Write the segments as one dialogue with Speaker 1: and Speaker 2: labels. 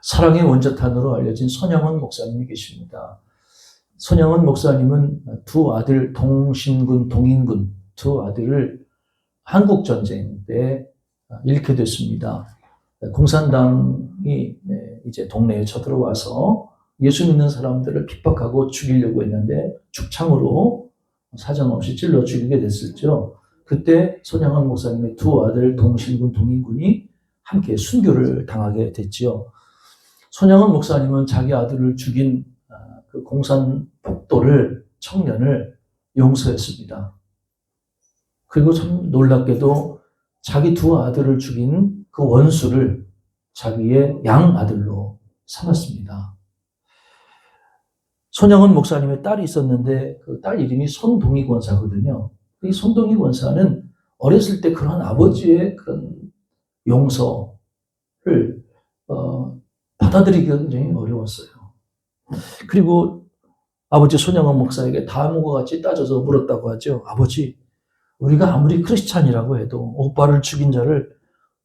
Speaker 1: 사랑의 원자탄으로 알려진 손양원 목사님이 계십니다. 손양원 목사님은 두 아들 동신군, 동인군 두 아들을 한국전쟁 때 잃게 됐습니다. 공산당이 이제 동네에 쳐들어와서 예수 믿는 사람들을 핍박하고 죽이려고 했는데 죽창으로 사정없이 찔러 죽이게 됐었죠. 그때 손양원 목사님의 두 아들 동신군, 동인군이 함께 순교를 당하게 됐지요. 손양원 목사님은 자기 아들을 죽인 그 공산폭도를 청년을 용서했습니다. 그리고 참 놀랍게도 자기 두 아들을 죽인 그 원수를 자기의 양아들로 삼았습니다. 손양원 목사님의 딸이 있었는데 그 딸 이름이 손동희 권사거든요. 이 손동희 권사는 어렸을 때 그런 아버지의 그런 용서를 받아들이기가 굉장히 어려웠어요. 그리고 아버지 손양원 목사에게 다음과 같이 따져서 물었다고 하죠. 아버지, 우리가 아무리 크리스찬이라고 해도 오빠를 죽인 자를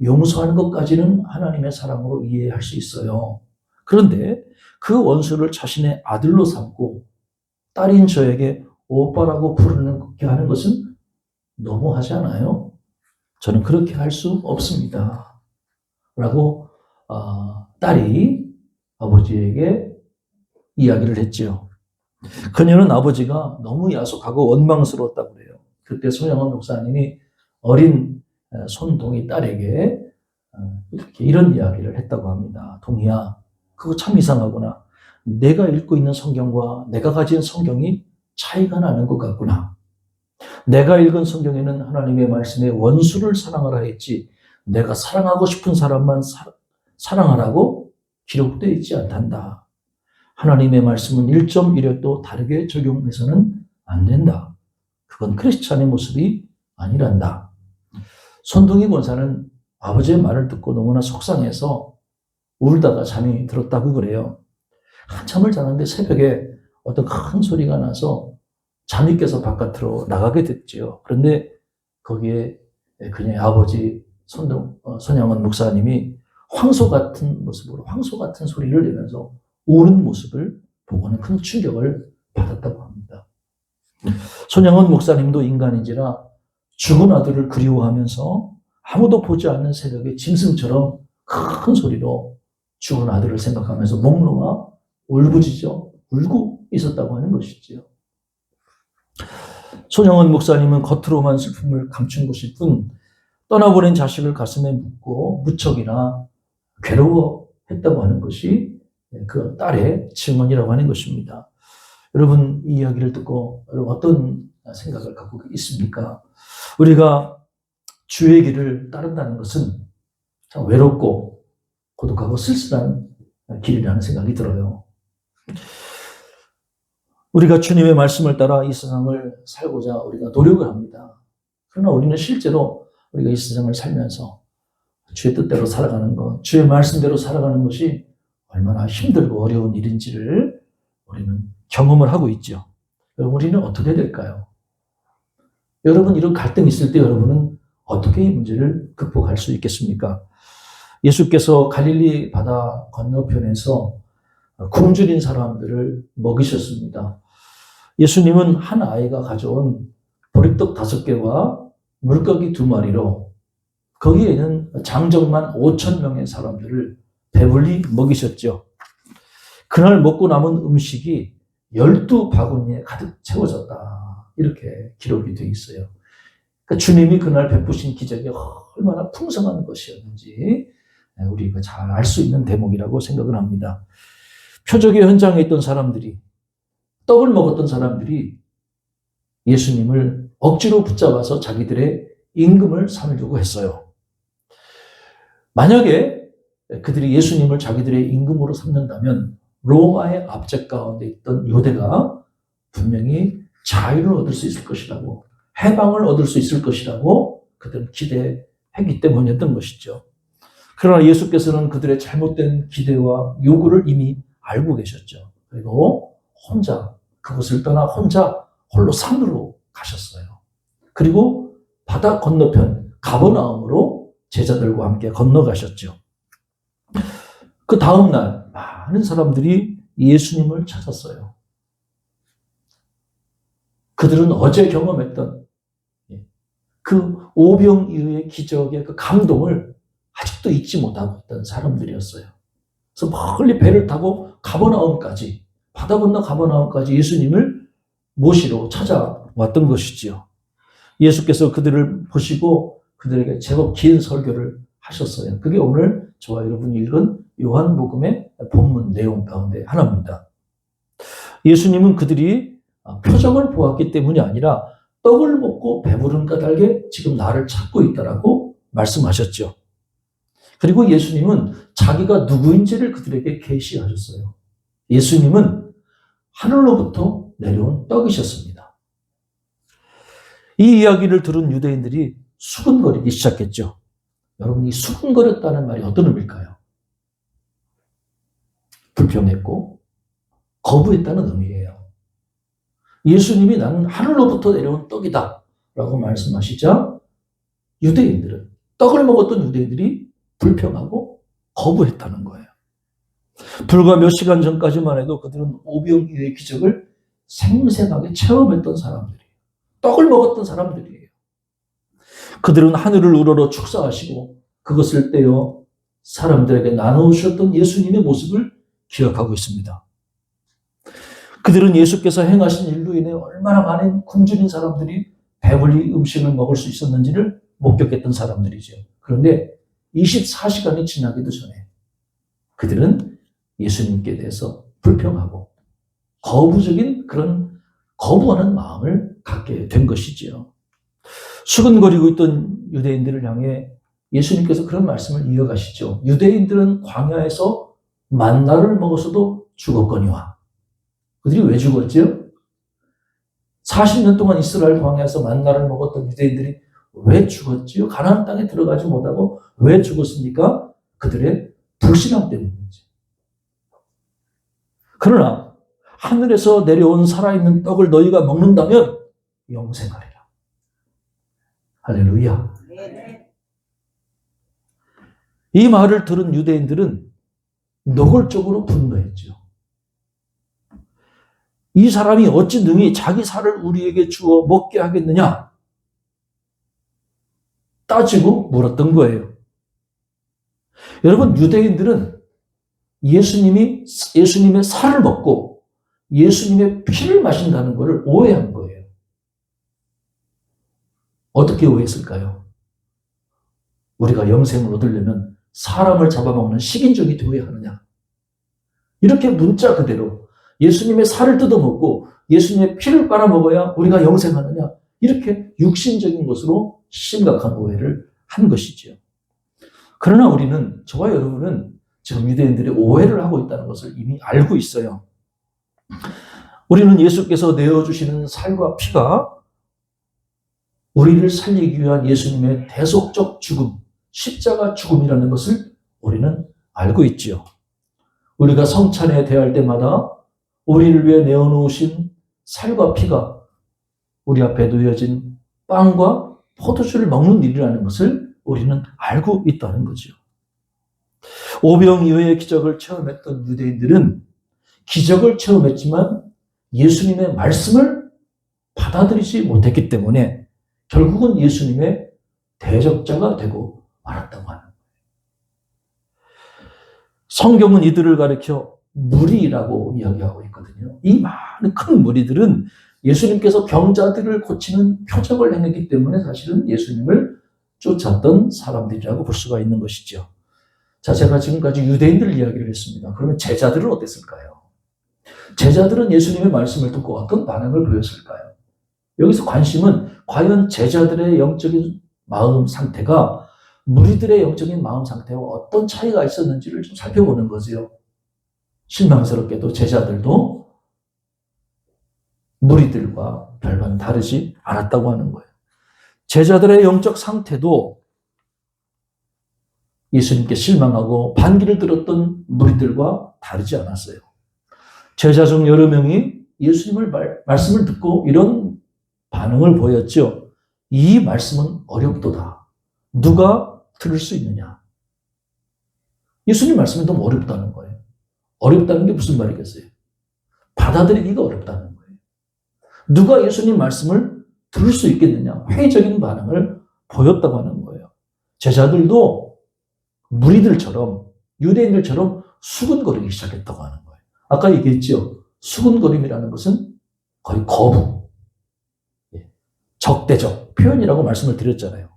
Speaker 1: 용서하는 것까지는 하나님의 사랑으로 이해할 수 있어요. 그런데 그 원수를 자신의 아들로 삼고 딸인 저에게 오빠라고 부르게 하는 것은 너무하지 않아요? 저는 그렇게 할 수 없습니다. 라고 딸이 아버지에게 이야기를 했지요. 그녀는 아버지가 너무 야속하고 원망스러웠다고 그래요. 그때 손양원 목사님이 어린 손동희 딸에게 이렇게 이런 이야기를 했다고 합니다. 동희야, 그거 참 이상하구나. 내가 읽고 있는 성경과 내가 가진 성경이 차이가 나는 것 같구나. 내가 읽은 성경에는 하나님의 말씀에 원수를 사랑하라 했지 내가 사랑하고 싶은 사람만 사랑하라고 기록되어 있지 않단다. 하나님의 말씀은 1.1획도 다르게 적용해서는 안 된다. 그건 크리스찬의 모습이 아니란다. 손동희 권사는 아버지의 말을 듣고 너무나 속상해서 울다가 잠이 들었다고 그래요. 한참을 자는데 새벽에 어떤 큰 소리가 나서 잠이 깨서 바깥으로 나가게 됐지요. 그런데 거기에 그녀의 아버지 손양원 목사님이 황소 같은 모습으로 황소 같은 소리를 내면서 우는 모습을 보고는 큰 충격을 받았다고 합니다. 손양원 목사님도 인간인지라 죽은 아들을 그리워하면서 아무도 보지 않는 새벽에 짐승처럼 큰 소리로 죽은 아들을 생각하면서 목 놓아 울부짖어 울고 있었다고 하는 것이지요. 손양원 목사님은 겉으로만 슬픔을 감춘 것일 뿐 떠나보낸 자식을 가슴에 묻고 무척이나 괴로워했다고 하는 것이 그 딸의 증언이라고 하는 것입니다. 여러분, 이 이야기를 듣고 여러분 어떤 생각을 갖고 있습니까? 우리가 주의 길을 따른다는 것은 참 외롭고 고독하고 쓸쓸한 길이라는 생각이 들어요. 우리가 주님의 말씀을 따라 이 세상을 살고자 우리가 노력을 합니다. 그러나 우리는 실제로 우리가 이 세상을 살면서 주의 뜻대로 살아가는 것, 주의 말씀대로 살아가는 것이 얼마나 힘들고 어려운 일인지를 우리는 경험을 하고 있죠. 우리는 어떻게 될까요? 여러분, 이런 갈등이 있을 때 여러분은 어떻게 이 문제를 극복할 수 있겠습니까? 예수께서 갈릴리 바다 건너편에서 굶주린 사람들을 먹이셨습니다. 예수님은 한 아이가 가져온 보리떡 5개와 물고기 2마리로 거기에는 장정만 5,000명의 사람들을 배불리 먹이셨죠. 그날 먹고 남은 음식이 12바구니에 가득 채워졌다. 이렇게 기록이 되어 있어요. 그러니까 주님이 그날 베푸신 기적이 얼마나 풍성한 것이었는지 우리가 잘 알 수 있는 대목이라고 생각을 합니다. 표적의 현장에 있던 사람들이, 떡을 먹었던 사람들이 예수님을 억지로 붙잡아서 자기들의 임금을 삼으려고 했어요. 만약에 그들이 예수님을 자기들의 임금으로 삼는다면 로마의 압제 가운데 있던 유대가 분명히 자유를 얻을 수 있을 것이라고, 해방을 얻을 수 있을 것이라고 그들은 기대했기 때문이었던 것이죠. 그러나 예수께서는 그들의 잘못된 기대와 요구를 이미 알고 계셨죠. 그리고 혼자 그곳을 떠나 혼자 홀로 산으로 가셨어요. 그리고 바다 건너편 가버나움으로 제자들과 함께 건너가셨죠. 그 다음날 많은 사람들이 예수님을 찾았어요. 그들은 어제 경험했던 그 오병이어의 기적의 그 감동을 아직도 잊지 못하고 있던 사람들이었어요. 그래서 멀리 배를 타고 가버나움까지, 바다 건너 가버나움까지 예수님을 모시러 찾아왔던 것이지요. 예수께서 그들을 보시고 그들에게 제법 긴 설교를 하셨어요. 그게 오늘 저와 여러분이 읽은 요한복음의 본문 내용 가운데 하나입니다. 예수님은 그들이 표정을 보았기 때문이 아니라 떡을 먹고 배부른 까닭에 지금 나를 찾고 있다라고 말씀하셨죠. 그리고 예수님은 자기가 누구인지를 그들에게 계시하셨어요. 예수님은 하늘로부터 내려온 떡이셨습니다. 이 이야기를 들은 유대인들이 수근거리기 시작했죠. 여러분, 이 수근거렸다는 말이 어떤 의미일까요? 불평했고 거부했다는 의미예요. 예수님이 나는 하늘로부터 내려온 떡이다 라고 말씀하시자 유대인들은, 떡을 먹었던 유대인들이 불평하고 거부했다는 거예요. 불과 몇 시간 전까지만 해도 그들은 오병이어의 기적을 생생하게 체험했던 사람들이에요. 떡을 먹었던 사람들이에요. 그들은 하늘을 우러러 축사하시고 그것을 떼어 사람들에게 나누셨던 예수님의 모습을 기억하고 있습니다. 그들은 예수께서 행하신 일로 인해 얼마나 많은 굶주린 사람들이 배불리 음식을 먹을 수 있었는지를 목격했던 사람들이죠. 그런데 24시간이 지나기도 전에 그들은 예수님께 대해서 불평하고 거부적인 그런 거부하는 마음을 갖게 된 것이지요. 수근거리고 있던 유대인들을 향해 예수님께서 그런 말씀을 이어가시죠. 유대인들은 광야에서 만나를 먹었어도 죽었거니와. 그들이 왜 죽었죠? 40년 동안 이스라엘 광야에서 만나를 먹었던 유대인들이 왜 죽었지요? 가나안 땅에 들어가지 못하고 왜 죽었습니까? 그들의 불신앙 때문이지. 그러나 하늘에서 내려온 살아있는 떡을 너희가 먹는다면 영생하리라. 할렐루야. 이 말을 들은 유대인들은 노골적으로 분노했죠. 이 사람이 어찌 능히 자기 살을 우리에게 주어 먹게 하겠느냐? 따지고 물었던 거예요. 여러분, 유대인들은 예수님의 살을 먹고 예수님의 피를 마신다는 것을 오해한 거예요. 어떻게 오해했을까요? 우리가 영생을 얻으려면 사람을 잡아먹는 식인종이 되어야 하느냐? 이렇게 문자 그대로 예수님의 살을 뜯어먹고 예수님의 피를 빨아먹어야 우리가 영생하느냐? 이렇게 육신적인 것으로 심각한 오해를 한 것이죠. 그러나 우리는, 저와 여러분은 지금 유대인들이 오해를 하고 있다는 것을 이미 알고 있어요. 우리는 예수께서 내어주시는 살과 피가 우리를 살리기 위한 예수님의 대속적 죽음, 십자가 죽음이라는 것을 우리는 알고 있지요. 우리가 성찬에 대할 때마다 우리를 위해 내어놓으신 살과 피가 우리 앞에 놓여진 빵과 포도주를 먹는 일이라는 것을 우리는 알고 있다는 거죠. 오병이어의 기적을 체험했던 유대인들은 기적을 체험했지만 예수님의 말씀을 받아들이지 못했기 때문에 결국은 예수님의 대적자가 되고 말았다고 하는 거예요. 성경은 이들을 가리켜 무리라고 이야기하고 있거든요. 이 많은 큰 무리들은 예수님께서 병자들을 고치는 표적을 행했기 때문에 사실은 예수님을 쫓았던 사람들이라고 볼 수가 있는 것이죠. 자, 제가 지금까지 유대인들 이야기를 했습니다. 그러면 제자들은 어땠을까요? 제자들은 예수님의 말씀을 듣고 어떤 반응을 보였을까요? 여기서 관심은 과연 제자들의 영적인 마음 상태가 무리들의 영적인 마음 상태와 어떤 차이가 있었는지를 좀 살펴보는 거지요. 실망스럽게도 제자들도 무리들과 별반 다르지 않았다고 하는 거예요. 제자들의 영적 상태도 예수님께 실망하고 반기를 들었던 무리들과 다르지 않았어요. 제자 중 여러 명이 예수님의 말씀을 듣고 이런 반응을 보였죠. 이 말씀은 어렵도다. 누가 들을 수 있느냐? 예수님 말씀이 너무 어렵다는 거예요. 어렵다는 게 무슨 말이겠어요? 받아들이기가 어렵다는 거예요. 누가 예수님 말씀을 들을 수 있겠느냐? 회의적인 반응을 보였다고 하는 거예요. 제자들도 무리들처럼, 유대인들처럼 수근거리기 시작했다고 하는 거예요. 아까 얘기했죠. 수근거림이라는 것은 거의 거부, 적대적 표현이라고 말씀을 드렸잖아요.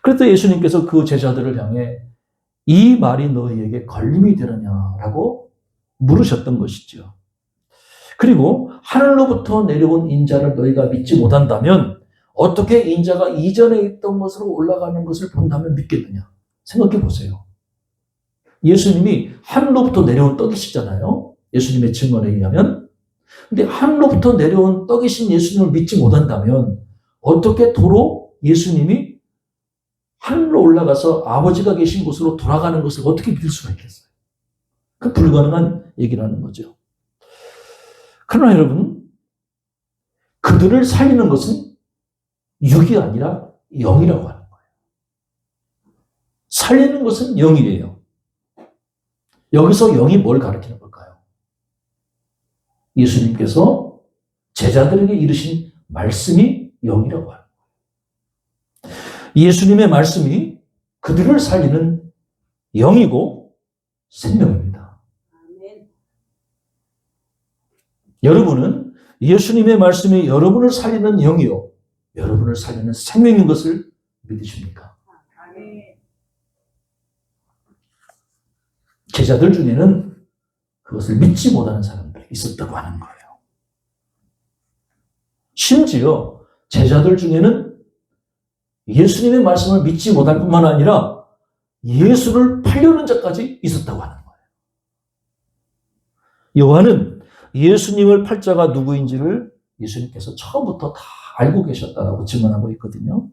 Speaker 1: 그래서 예수님께서 그 제자들을 향해 이 말이 너희에게 걸림이 되느냐라고 물으셨던 것이죠. 그리고 하늘로부터 내려온 인자를 너희가 믿지 못한다면 어떻게 인자가 이전에 있던 것으로 올라가는 것을 본다면 믿겠느냐? 생각해 보세요. 예수님이 하늘로부터 내려온 떡이시잖아요. 예수님의 증언에 의하면. 근데 하늘로부터 내려온 떡이신 예수님을 믿지 못한다면 어떻게 도로 예수님이 하늘로 올라가서 아버지가 계신 곳으로 돌아가는 것을 어떻게 믿을 수가 있겠어요? 그 불가능한 얘기라는 거죠. 그러나 여러분, 그들을 살리는 것은 육이 아니라 영이라고 하는 거예요. 살리는 것은 영이에요. 여기서 영이 뭘 가리키는 걸까요? 예수님께서 제자들에게 이르신 말씀이 영이라고 하는 거예요. 예수님의 말씀이 그들을 살리는 영이고 생명입니다. 여러분은 예수님의 말씀이 여러분을 살리는 영이요, 여러분을 살리는 생명인 것을 믿으십니까? 제자들 중에는 그것을 믿지 못하는 사람들이 있었다고 하는 거예요. 심지어 제자들 중에는 예수님의 말씀을 믿지 못할 뿐만 아니라 예수를 팔려는 자까지 있었다고 하는 거예요. 요한은 예수님을 팔 자가 누구인지를 예수님께서 처음부터 다 알고 계셨다라고 증언하고 있거든요.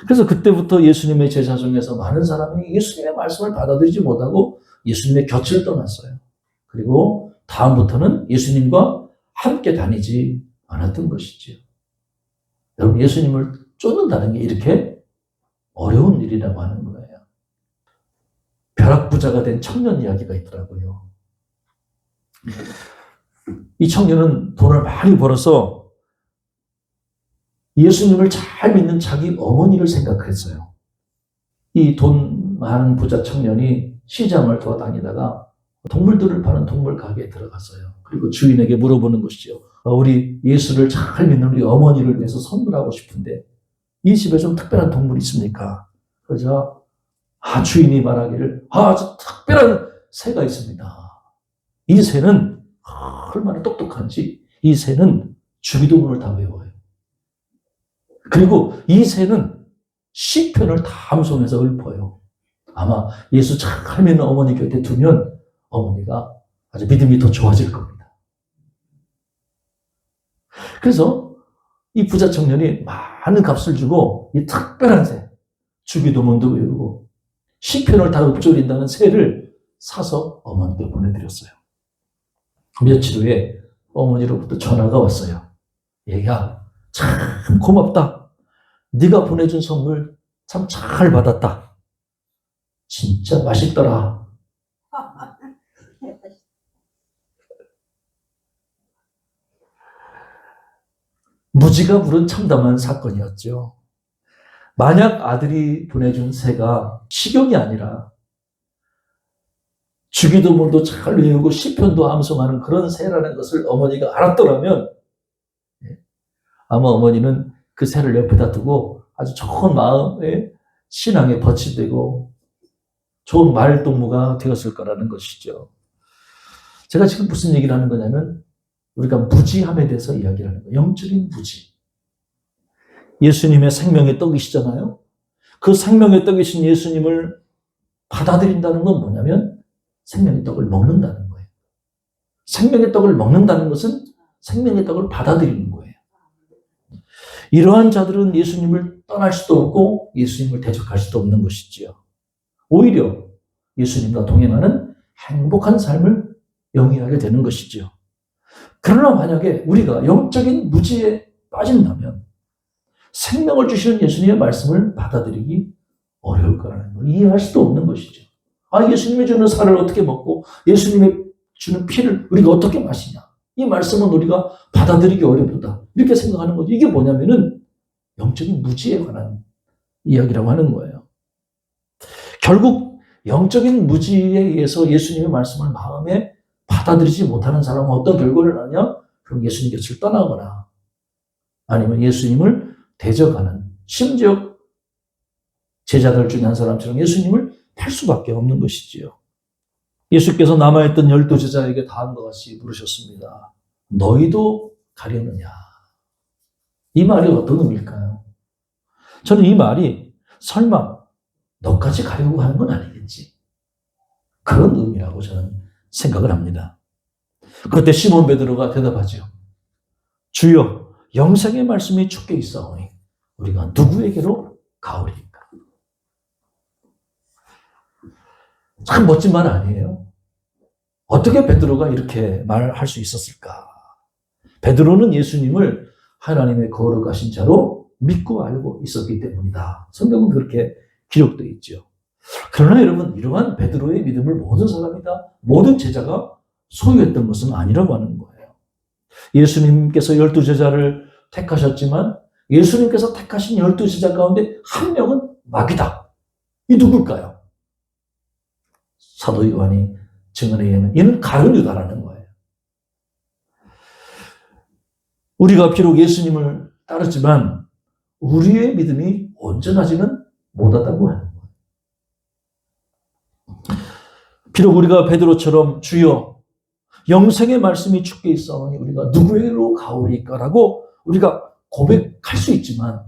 Speaker 1: 그래서 그때부터 예수님의 제자 중에서 많은 사람이 예수님의 말씀을 받아들이지 못하고 예수님의 곁을 떠났어요. 그리고 다음부터는 예수님과 함께 다니지 않았던 것이지요. 여러분, 예수님을 쫓는다는 게 이렇게 어려운 일이라고 하는 거예요. 벼락부자가 된 청년 이야기가 있더라고요. 이 청년은 돈을 많이 벌어서 예수님을 잘 믿는 자기 어머니를 생각했어요. 이 돈 많은 부자 청년이 시장을 돌아다니다가 동물들을 파는 동물 가게에 들어갔어요. 그리고 주인에게 물어보는 것이죠. 우리 예수를 잘 믿는 우리 어머니를 위해서 선물하고 싶은데 이 집에 좀 특별한 동물이 있습니까? 그러자 주인이 말하기를 아주 특별한 새가 있습니다. 이 새는 얼마나 똑똑한지 이 새는 주기도문을 다 외워요. 그리고 이 새는 시편을 다 암송해서 읊어요. 아마 예수 잘 믿는 어머니 곁에 두면 어머니가 아주 믿음이 더 좋아질 겁니다. 그래서 이 부자 청년이 많은 값을 주고 이 특별한 새, 주기도문도 외우고 시편을 다 읊조린다는 새를 사서 어머니께 보내드렸어요. 며칠 후에 어머니로부터 전화가 왔어요. 얘가 참 고맙다. 네가 보내준 선물 참 잘 받았다. 진짜 맛있더라. 무지가 부른 참담한 사건이었죠. 만약 아들이 보내준 새가 식용이 아니라 주기도문도 잘 외우고 시편도 암송하는 그런 새라는 것을 어머니가 알았더라면 아마 어머니는 그 새를 옆에다 두고 아주 좋은 마음의 신앙에 덫이 되고 좋은 말동무가 되었을 거라는 것이죠. 제가 지금 무슨 얘기를 하는 거냐면 우리가 무지함에 대해서 이야기를 하는 거예요. 영적인 무지. 예수님의 생명의 떡이시잖아요. 그 생명의 떡이신 예수님을 받아들인다는 건 뭐냐면 생명의 떡을 먹는다는 거예요. 생명의 떡을 먹는다는 것은 생명의 떡을 받아들이는 거예요. 이러한 자들은 예수님을 떠날 수도 없고 예수님을 대적할 수도 없는 것이지요. 오히려 예수님과 동행하는 행복한 삶을 영위하게 되는 것이지요. 그러나 만약에 우리가 영적인 무지에 빠진다면 생명을 주시는 예수님의 말씀을 받아들이기 어려울 거라는 걸 이해할 수도 없는 것이죠. 예수님이 주는 살을 어떻게 먹고 예수님이 주는 피를 우리가 어떻게 마시냐. 이 말씀은 우리가 받아들이기 어렵다. 이렇게 생각하는 거죠. 이게 뭐냐면은 영적인 무지에 관한 이야기라고 하는 거예요. 결국 영적인 무지에 의해서 예수님의 말씀을 마음에 받아들이지 못하는 사람은 어떤 결과를 하냐? 그럼 예수님 곁을 떠나거나 아니면 예수님을 대적하는, 심지어 제자들 중에 한 사람처럼 예수님을 팔 수밖에 없는 것이지요. 예수께서 남아있던 12제자에게 다음과 같이 물으셨습니다. 너희도 가려느냐? 이 말이 어떤 의미일까요? 저는 이 말이 설마 너까지 가려고 하는 건 아니겠지. 그런 의미라고 저는 생각을 합니다. 그때 시몬 베드로가 대답하죠. 주여, 영생의 말씀이 주께 있사오니 우리가 누구에게로 가오리까? 참 멋진 말 아니에요? 어떻게 베드로가 이렇게 말할 수 있었을까? 베드로는 예수님을 하나님의 거룩하신 자로 믿고 알고 있었기 때문이다. 성경은 그렇게 기록되어 있죠. 그러나 여러분, 이러한 베드로의 믿음을 모든 사람이 다, 모든 제자가 소유했던 것은 아니라고 하는 거예요. 예수님께서 12제자를 택하셨지만 예수님께서 택하신 12제자 가운데 한 명은 마귀다. 이 누굴까요? 사도 요한이 증언에 의하면 이는 가룟 유다라는 거예요. 우리가 비록 예수님을 따르지만 우리의 믿음이 온전하지는 못하다고 하는 거예요. 비록 우리가 베드로처럼 주여 영생의 말씀이 주께 있사오니 우리가 누구에게로 가오리까라고 우리가 고백할 수 있지만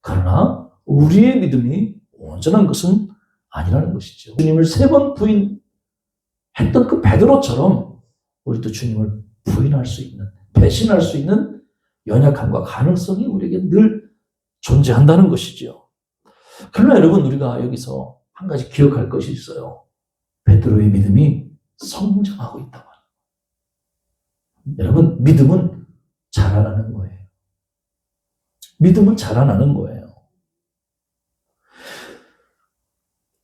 Speaker 1: 그러나 우리의 믿음이 온전한 것은 아니라는 것이죠. 주님을 3번 부인했던 그 베드로처럼 우리도 주님을 부인할 수 있는, 배신할 수 있는 연약함과 가능성이 우리에게 늘 존재한다는 것이죠. 그러나 여러분, 우리가 여기서 한 가지 기억할 것이 있어요. 베드로의 믿음이 성장하고 있다고 합니다. 여러분, 믿음은 자라나는 거예요. 믿음은 자라나는 거예요.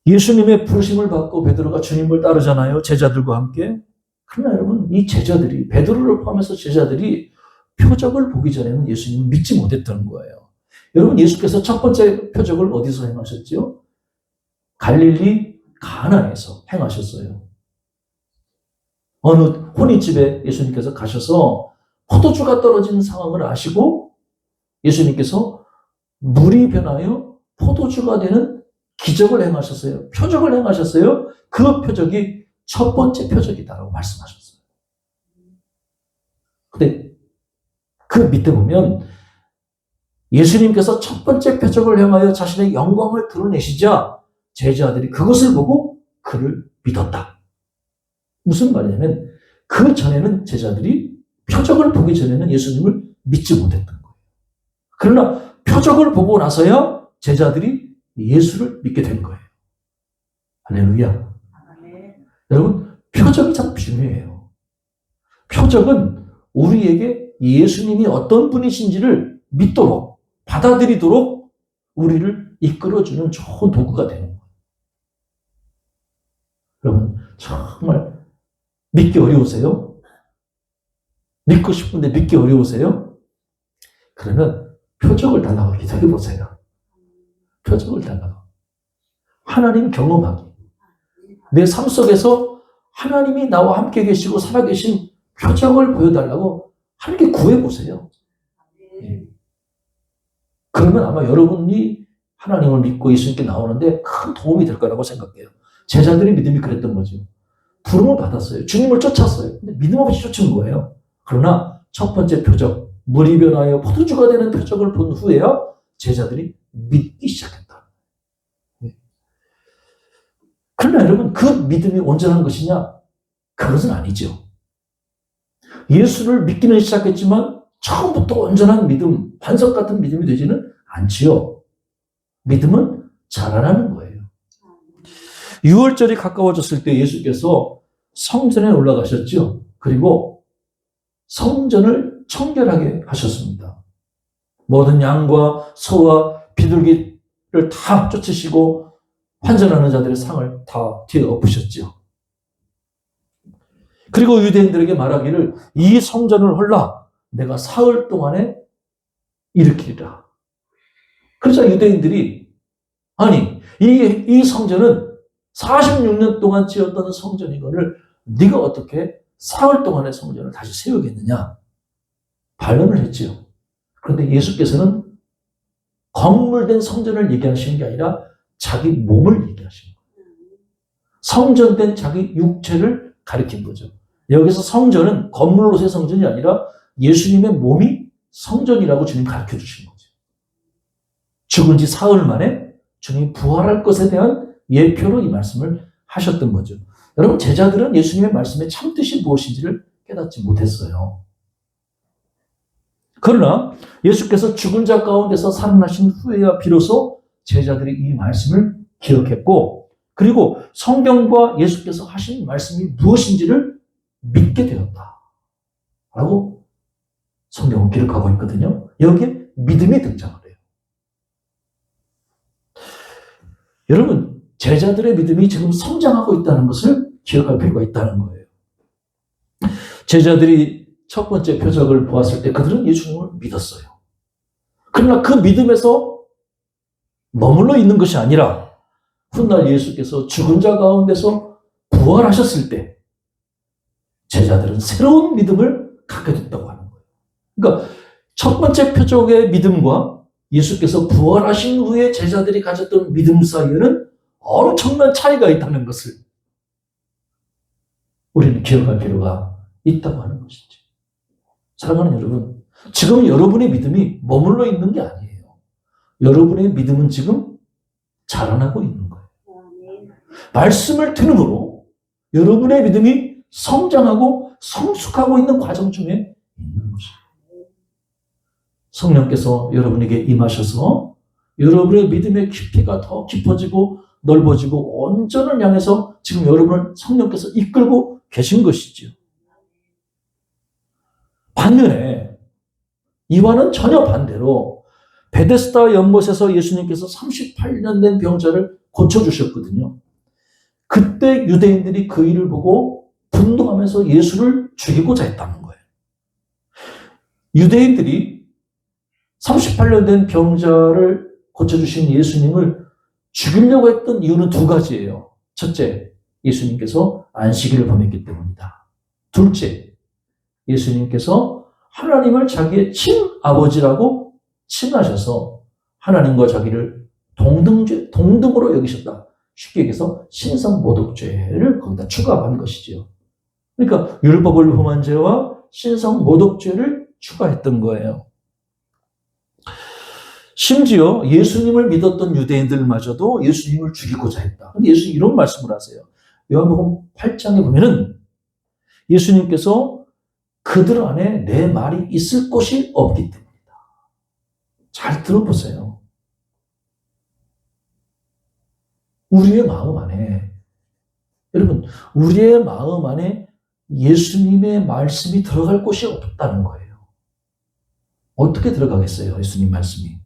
Speaker 1: 예수님의 부르심을 받고 베드로가 주님을 따르잖아요. 제자들과 함께. 그러나 여러분, 이 제자들이, 베드로를 포함해서 제자들이 표적을 보기 전에는 예수님을 믿지 못했던 거예요. 여러분, 예수께서 첫 번째 표적을 어디서 행하셨죠? 갈릴리 가나에서 행하셨어요. 어느 혼인집에 예수님께서 가셔서 포도주가 떨어진 상황을 아시고 예수님께서 물이 변하여 포도주가 되는 기적을 행하셨어요. 표적을 행하셨어요. 그 표적이 첫 번째 표적이다라고 말씀하셨어요. 근데 그 밑에 보면 예수님께서 첫 번째 표적을 행하여 자신의 영광을 드러내시자 제자들이 그것을 보고 그를 믿었다. 무슨 말이냐면 그 전에는 제자들이 표적을 보기 전에는 예수님을 믿지 못했던 거예요. 그러나 표적을 보고 나서야 제자들이 예수를 믿게 된 거예요. 할렐루야. 여러분, 표적이 참 중요해요. 표적은 우리에게 예수님이 어떤 분이신지를 믿도록, 받아들이도록 우리를 이끌어주는 좋은 도구가 되는 거예요. 여러분, 정말 믿기 어려우세요? 믿고 싶은데 믿기 어려우세요? 그러면 표적을 달라고 기도해 보세요. 표적을 달라고. 하나님 경험하기. 내 삶 속에서 하나님이 나와 함께 계시고 살아계신 표적을 보여달라고 하나님께 구해보세요. 예. 그러면 아마 여러분이 하나님을 믿고 예수님께 나오는데 큰 도움이 될 거라고 생각해요. 제자들의 믿음이 그랬던 거죠. 부름을 받았어요. 주님을 쫓았어요. 근데 믿음 없이 쫓은 거예요. 그러나 첫 번째 표적, 물이 변하여 포도주가 되는 표적을 본 후에야 제자들이 믿기 시작했다. 네. 그러나 여러분, 그 믿음이 온전한 것이냐? 그것은 아니죠. 예수를 믿기는 시작했지만 처음부터 온전한 믿음, 반석 같은 믿음이 되지는 않지요. 믿음은 자라나는 거예요. 6월절이 가까워졌을 때 예수께서 성전에 올라가셨죠. 그리고 성전을 청결하게 하셨습니다. 모든 양과 소와 비둘기를 다 쫓으시고 환전하는 자들의 상을 다 뒤에 엎으셨죠. 그리고 유대인들에게 말하기를 이 성전을 헐라 내가 사흘 동안에 일으키리라. 그러자 유대인들이 아니 이 성전은 46년 동안 지었던 성전이거늘 네가 어떻게 사흘 동안의 성전을 다시 세우겠느냐 반론을 했지요. 그런데 예수께서는 건물된 성전을 얘기하시는 게 아니라 자기 몸을 얘기하시는 거예요. 성전된 자기 육체를 가리킨 거죠. 여기서 성전은 건물로서의 성전이 아니라 예수님의 몸이 성전이라고 주님 가르쳐 주신 거죠. 죽은 지 사흘 만에 주님이 부활할 것에 대한 예표로 이 말씀을 하셨던 거죠. 여러분, 제자들은 예수님의 말씀의 참뜻이 무엇인지를 깨닫지 못했어요. 그러나 예수께서 죽은 자 가운데서 살아나신 후에야 비로소 제자들이 이 말씀을 기억했고, 그리고 성경과 예수께서 하신 말씀이 무엇인지를 믿게 되었다 라고 성경은 기록하고 있거든요. 여기에 믿음이 등장을 해요. 여러분, 제자들의 믿음이 지금 성장하고 있다는 것을 기억할 필요가 있다는 거예요. 제자들이 첫 번째 표적을 보았을 때 그들은 예수님을 믿었어요. 그러나 그 믿음에서 머물러 있는 것이 아니라 훗날 예수께서 죽은 자 가운데서 부활하셨을 때 제자들은 새로운 믿음을 갖게 됐다고 하는 거예요. 그러니까 첫 번째 표적의 믿음과 예수께서 부활하신 후에 제자들이 가졌던 믿음 사이에는 엄청난 차이가 있다는 것을 우리는 기억할 필요가 있다고 하는 것이죠. 사랑하는 여러분, 지금 여러분의 믿음이 머물러 있는 게 아니에요. 여러분의 믿음은 지금 자라나고 있는 거예요. 말씀을 들음으로 여러분의 믿음이 성장하고 성숙하고 있는 과정 중에 있는 것이에요. 성령께서 여러분에게 임하셔서 여러분의 믿음의 깊이가 더 깊어지고 넓어지고 온전을 향해서 지금 여러분을 성령께서 이끌고 계신 것이지요. 반면에 이와는 전혀 반대로 베데스다 연못에서 예수님께서 38년 된 병자를 고쳐주셨거든요. 그때 유대인들이 그 일을 보고 분노하면서 예수를 죽이고자 했다는 거예요. 유대인들이 38년 된 병자를 고쳐주신 예수님을 죽이려고 했던 이유는 두 가지예요. 첫째, 예수님께서 안식일을 범했기 때문이다. 둘째, 예수님께서 하나님을 자기의 친아버지라고 칭하셔서 하나님과 자기를 동등으로 여기셨다. 쉽게 얘기해서 신성모독죄를 거기다 추가한 것이지요. 그러니까 율법을 범한 죄와 신성모독죄를 추가했던 거예요. 심지어 예수님을 믿었던 유대인들마저도 예수님을 죽이고자 했다. 근데 예수님 이런 말씀을 하세요. 요한복음 8장에 보면은 예수님께서 그들 안에 내 말이 있을 곳이 없기 때문이다. 잘 들어보세요. 우리의 마음 안에, 여러분, 우리의 마음 안에 예수님의 말씀이 들어갈 곳이 없다는 거예요. 어떻게 들어가겠어요, 예수님 말씀이?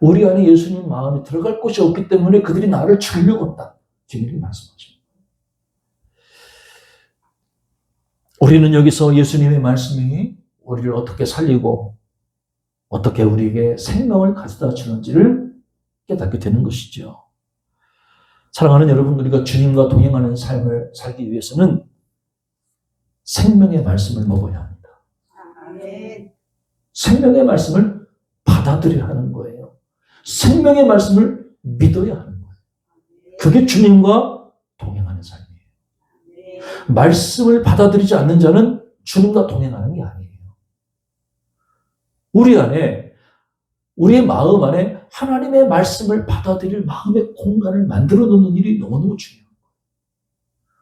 Speaker 1: 우리 안에 예수님 마음이 들어갈 곳이 없기 때문에 그들이 나를 죽이려고 한다. 주님이 말씀하십니다. 우리는 여기서 예수님의 말씀이 우리를 어떻게 살리고 어떻게 우리에게 생명을 가져다 주는지를 깨닫게 되는 것이죠. 사랑하는 여러분, 우리가 주님과 동행하는 삶을 살기 위해서는 생명의 말씀을 먹어야 합니다. 생명의 말씀을 받아들여야 하는 거예요. 생명의 말씀을 믿어야 하는 거예요. 그게 주님과 동행하는 삶이에요. 말씀을 받아들이지 않는 자는 주님과 동행하는 게 아니에요. 우리 안에, 우리의 마음 안에 하나님의 말씀을 받아들일 마음의 공간을 만들어 놓는 일이 너무너무 중요해요.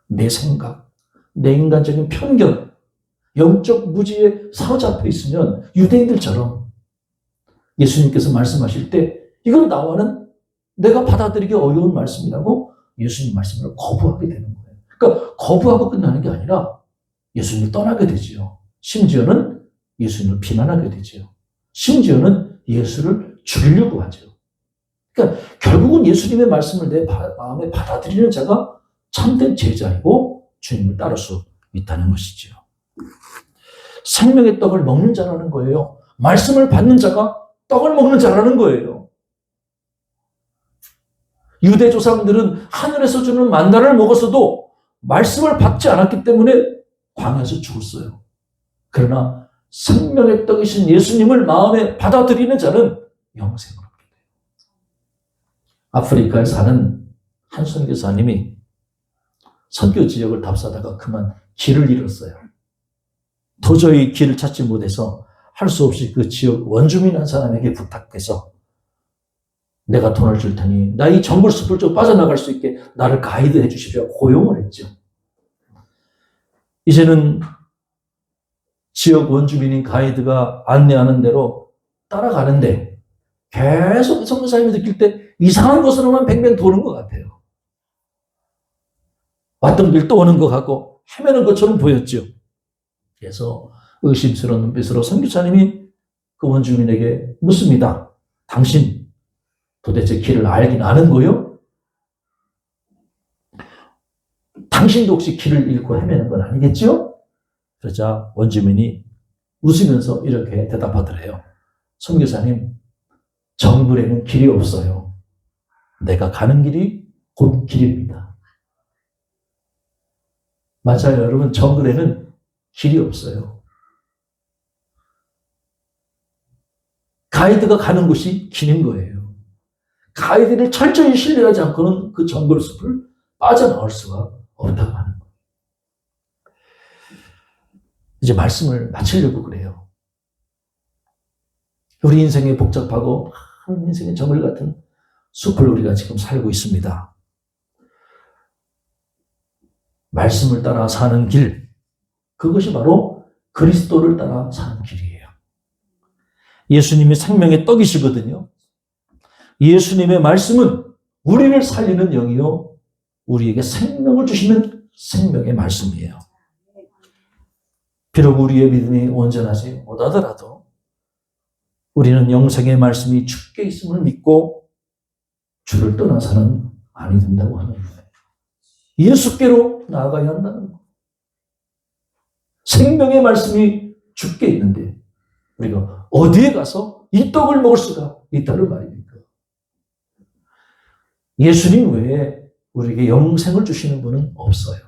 Speaker 1: 내 생각, 내 인간적인 편견, 영적 무지에 사로잡혀 있으면 유대인들처럼 예수님께서 말씀하실 때 이건 나와는 내가 받아들이기 어려운 말씀이라고 예수님 말씀을 거부하게 되는 거예요. 그러니까 거부하고 끝나는 게 아니라 예수님을 떠나게 되지요. 심지어는 예수님을 비난하게 되지요. 심지어는 예수를 죽이려고 하죠. 그러니까 결국은 결국은 예수님의 말씀을 내 마음에 받아들이는 자가 참된 제자이고 주님을 따를 수 있다는 것이죠. 생명의 떡을 먹는 자라는 거예요. 말씀을 받는 자가 떡을 먹는 자라는 거예요. 유대 조상들은 하늘에서 주는 만나를 먹었어도 말씀을 받지 않았기 때문에 광야에서 죽었어요. 그러나 생명의 떡이신 예수님을 마음에 받아들이는 자는 영생을 얻게 돼요. 아프리카에 사는 한 선교사님이 선교 지역을 답사하다가 그만 길을 잃었어요. 도저히 길을 찾지 못해서 할 수 없이 그 지역 원주민 한 사람에게 부탁해서 내가 돈을 줄 테니 나 이 정글숲을 좀 빠져나갈 수 있게 나를 가이드해 주십시오. 고용을 했죠. 이제는 지역 원주민인 가이드가 안내하는 대로 따라가는데 계속 선교사님이 느낄 때 이상한 곳으로만 뱅뱅 도는 것 같아요. 왔던 길 또 오는 것 같고 헤매는 것처럼 보였죠. 그래서 의심스러운 눈빛으로 선교사님이 그 원주민에게 묻습니다. 당신 도대체 길을 알긴 아는 거요? 당신도 혹시 길을 잃고 헤매는 건 아니겠죠? 그러자 원주민이 웃으면서 이렇게 대답하더래요. 선교사님, 정글에는 길이 없어요. 내가 가는 길이 곧 길입니다. 맞아요, 여러분. 정글에는 길이 없어요. 가이드가 가는 곳이 길인 거예요. 가이드를 철저히 신뢰하지 않고는 그 정글 숲을 빠져나올 수가 없다고 하는 거예요. 이제 말씀을 마치려고 그래요. 우리 인생의 복잡하고 인생의 정글 같은 숲을 우리가 지금 살고 있습니다. 말씀을 따라 사는 길, 그것이 바로 그리스도를 따라 사는 길이에요. 예수님이 생명의 떡이시거든요. 예수님의 말씀은 우리를 살리는 영이요, 우리에게 생명을 주시는 생명의 말씀이에요. 비록 우리의 믿음이 온전하지 못하더라도 우리는 영생의 말씀이 주께 있음을 믿고 주를 떠나서는 아니 된다고 하는 거예요. 예수께로 나아가야 한다는 거예요. 생명의 말씀이 주께 있는데 우리가 어디에 가서 이 떡을 먹을 수가 있다는 말입니까? 예수님 외에 우리에게 영생을 주시는 분은 없어요.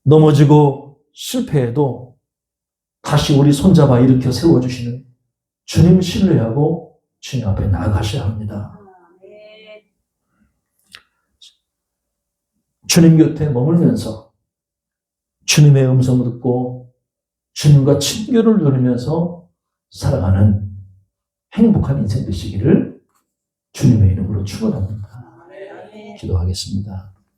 Speaker 1: 넘어지고 실패해도 다시 우리 손잡아 일으켜 세워주시는 주님 신뢰하고 주님 앞에 나아가셔야 합니다. 주님 곁에 머물면서 주님의 음성을 듣고 주님과 친교를 누리면서 살아가는 행복한 인생 되시기를 주님의 이름으로 축원합니다. 기도하겠습니다.